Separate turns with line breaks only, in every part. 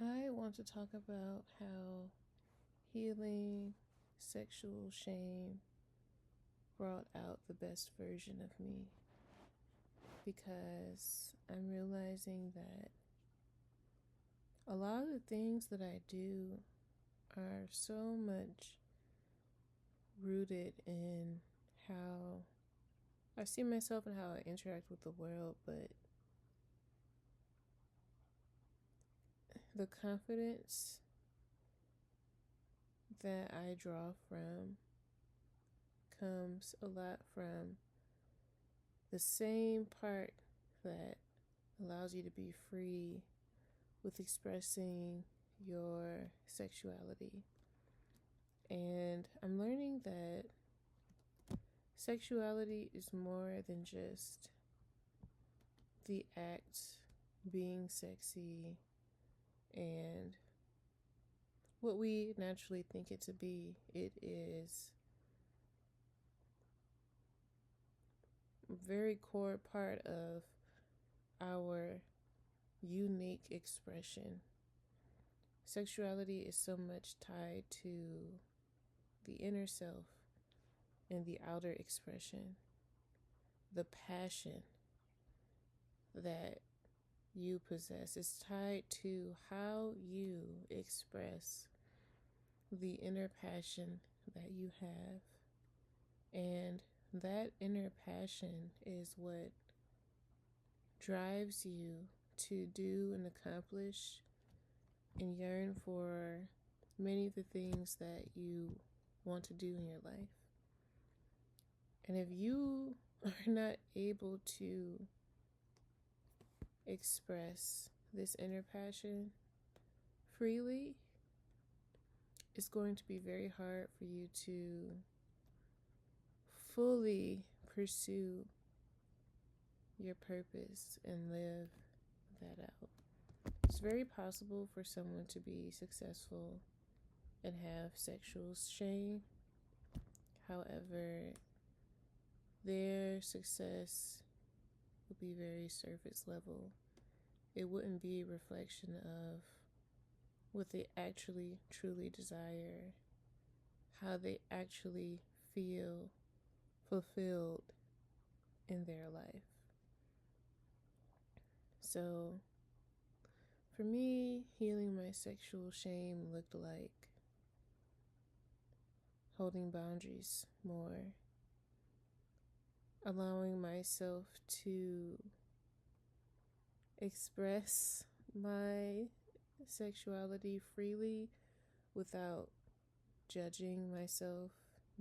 I want to talk about how healing sexual shame brought out the best version of me, because I'm realizing that a lot of the things that I do are so much rooted in how I see myself and how I interact with the world, but the confidence that I draw from comes a lot from the same part that allows you to be free with expressing your sexuality. And I'm learning that sexuality is more than just the act being sexy and what we naturally think it to be. It is a very core part of our unique expression. Sexuality is so much tied to the inner self and the outer expression, the passion that you possess is tied to how you express the inner passion that you have. And that inner passion is what drives you to do and accomplish and yearn for many of the things that you want to do in your life. And if you are not able to express this inner passion freely, it's going to be very hard for you to fully pursue your purpose and live that out. It's very possible for someone to be successful and have sexual shame. However, their success would be very surface level. It wouldn't be a reflection of what they actually truly desire, how they actually feel fulfilled in their life. So for me, healing my sexual shame looked like holding boundaries more, allowing myself to express my sexuality freely without judging myself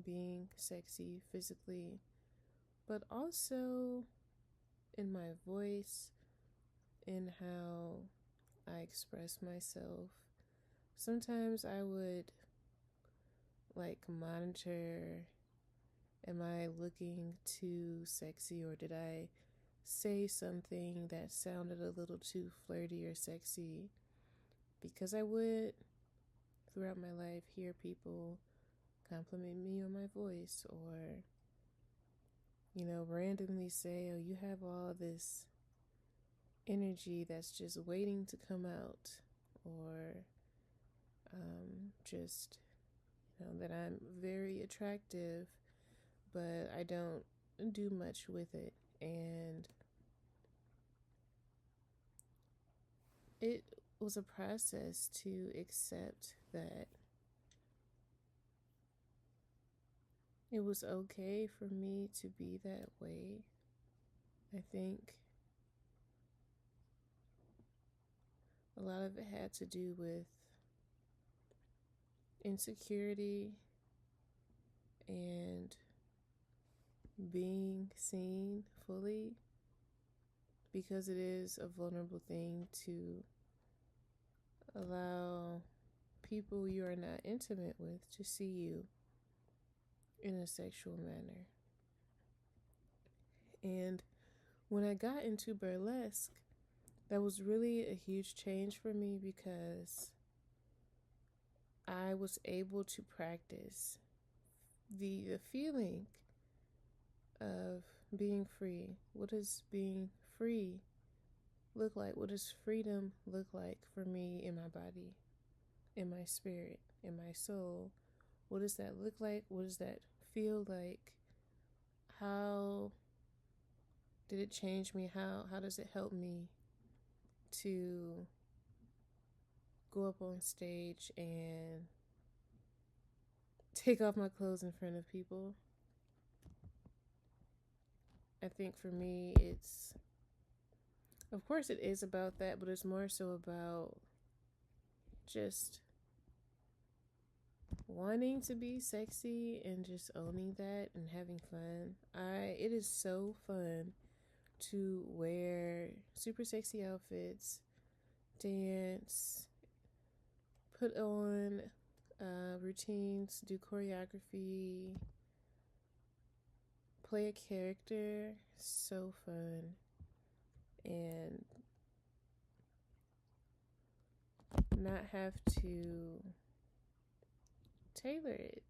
being sexy physically, but also in my voice, in how I express myself. Sometimes I would monitor, am I looking too sexy, or did I say something that sounded a little too flirty or sexy? Because I would, throughout my life, hear people compliment me on my voice, or randomly say, oh, you have all this energy that's just waiting to come out, or just that I'm very attractive, but I don't do much with it. And it was a process to accept that it was okay for me to be that way. I think a lot of it had to do with insecurity and being seen fully, because it is a vulnerable thing to allow people you are not intimate with to see you in a sexual manner. And when I got into burlesque, that was really a huge change for me, because I was able to practice the feeling of being free. What does being free look like? What does freedom look like for me in my body, in my spirit, in my soul? What does that look like? What does that feel like? How did it change me? How does it help me to go up on stage and take off my clothes in front of people? I think for me, it's, of course, it is about that, but it's more so about just wanting to be sexy and just owning that and having fun. It is so fun to wear super sexy outfits, dance, put on routines, do choreography, play a character. So fun. And not have to tailor it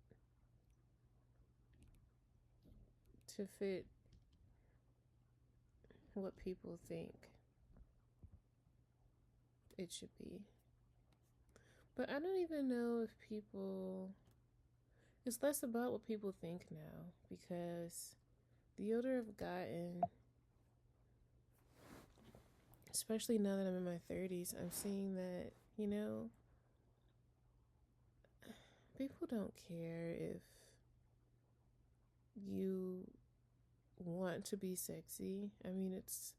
to fit what people think it should be. But I don't even know if people, it's less about what people think now, because the older I've gotten, especially now that I'm in my 30s, I'm seeing that, people don't care if you want to be sexy. I mean, it's,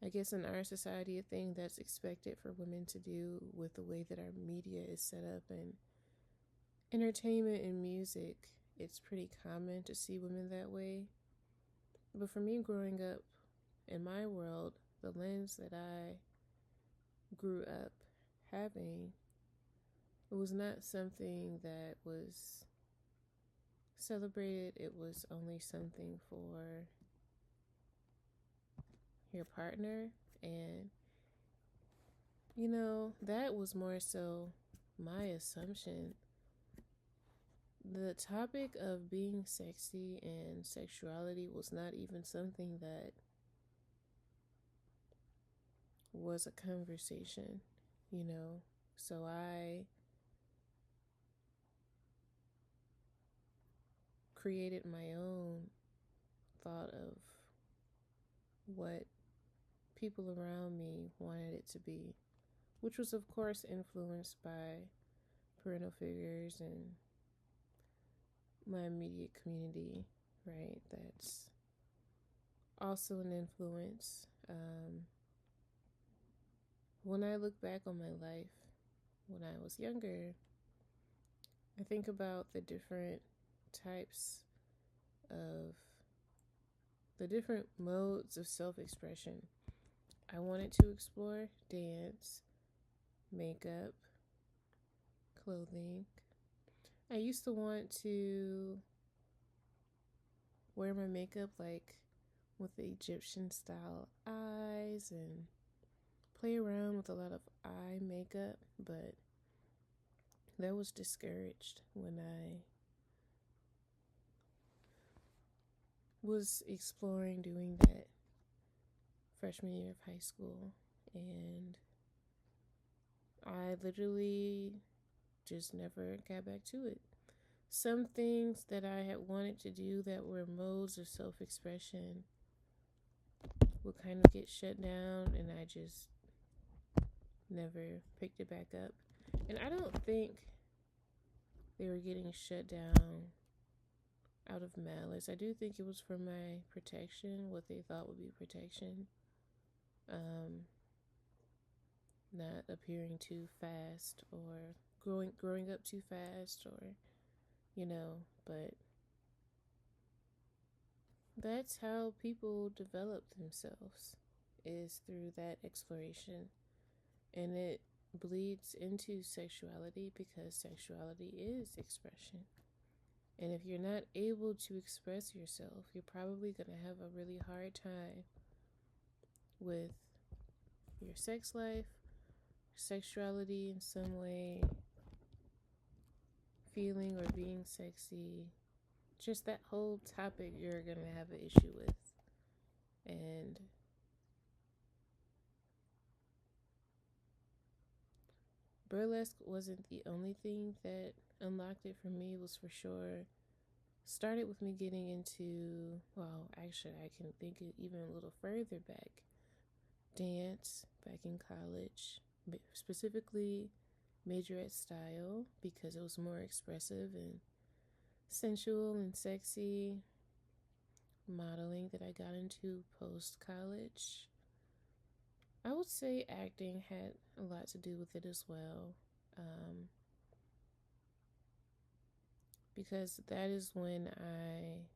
I guess, in our society, a thing that's expected for women to do with the way that our media is set up, and entertainment and music. It's pretty common to see women that way. But for me, growing up in my world, the lens that I grew up having, it was not something that was celebrated. It was only something for your partner. And, that was more so my assumption. The topic of being sexy and sexuality was not even something that was a conversation, So I created my own thought of what people around me wanted it to be, which was, of course, influenced by parental figures and my immediate community, right? That's also an influence. When I look back on my life when I was younger, I think about the different types of the different modes of self-expression I wanted to explore: dance, makeup, clothing. I used to want to wear my makeup like with the Egyptian style eyes and play around with a lot of eye makeup, but that was discouraged when I was exploring doing that freshman year of high school. And I literally just never got back to it. Some things that I had wanted to do that were modes of self-expression would kind of get shut down, and I just never picked it back up. And I don't think they were getting shut down out of malice. I do think it was for my protection, what they thought would be protection. Not appearing too fast or growing up too fast, or but that's how people develop themselves, is through that exploration. And it bleeds into sexuality, because sexuality is expression. And if you're not able to express yourself, you're probably going to have a really hard time with your sex life, sexuality in some way, feeling or being sexy. Just that whole topic you're going to have an issue with. And Burlesque wasn't the only thing that unlocked it for me. It was for sure started with me getting into, well, actually, I can think it even a little further back. Dance back in college, specifically majorette style, because it was more expressive and sensual and sexy. Modeling that I got into post college. I would say acting had a lot to do with it as well. Because that is when I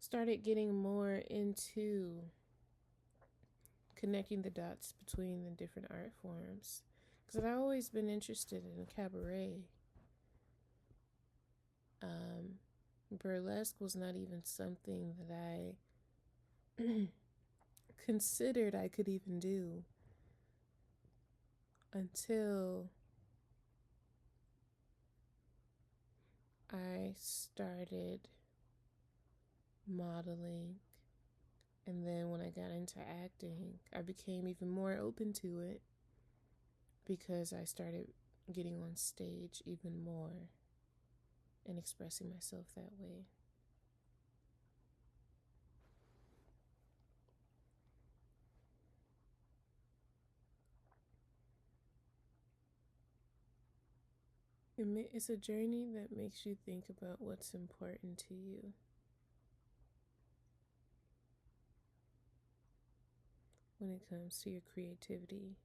started getting more into connecting the dots between the different art forms. Because I've always been interested in cabaret. Burlesque was not even something that I considered I could even do until I started modeling. And then when I got into acting, I became even more open to it because I started getting on stage even more and expressing myself that way. It's a journey that makes you think about what's important to you. When it comes to your creativity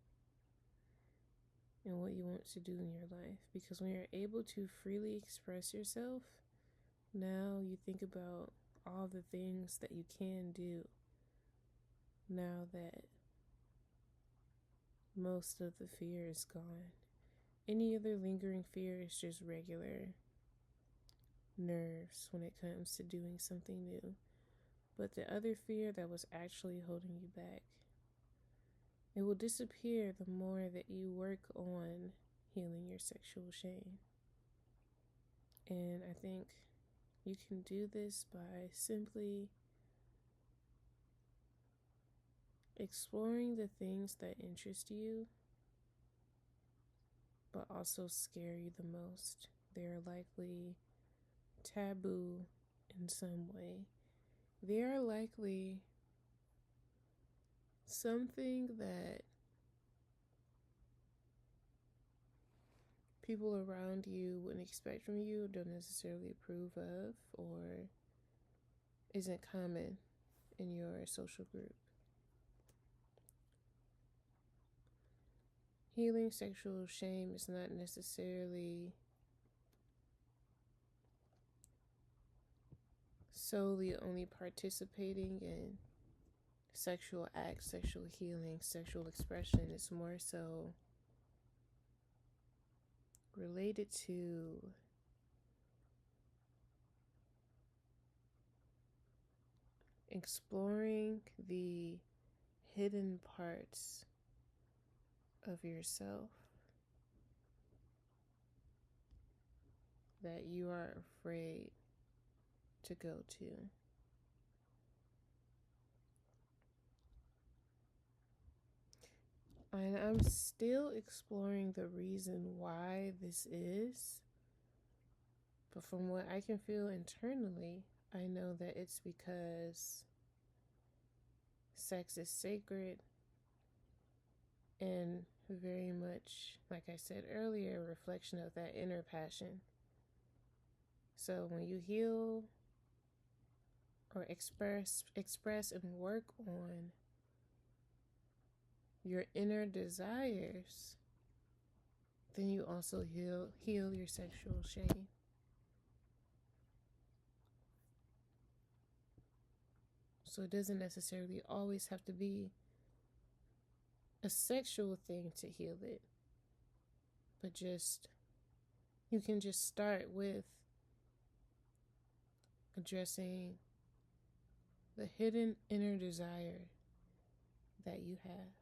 and what you want to do in your life. Because when you're able to freely express yourself, now you think about all the things that you can do now that most of the fear is gone. Any other lingering fear is just regular nerves when it comes to doing something new. But the other fear that was actually holding you back, it will disappear the more that you work on healing your sexual shame. And I think you can do this by simply exploring the things that interest you, but also scare you the most. They are likely taboo in some way. They are likely something that people around you wouldn't expect from you, don't necessarily approve of, or isn't common in your social group. Healing sexual shame is not necessarily solely only participating in sexual acts, sexual healing, sexual expression. It's more so related to exploring the hidden parts of yourself that you are afraid to go to. And I'm still exploring the reason why this is. But from what I can feel internally, I know that it's because sex is sacred and very much, like I said earlier, a reflection of that inner passion. So when you heal or express and work on your inner desires, then you also heal your sexual shame. So it doesn't necessarily always have to be a sexual thing to heal it, but just you can just start with addressing the hidden inner desire that you have.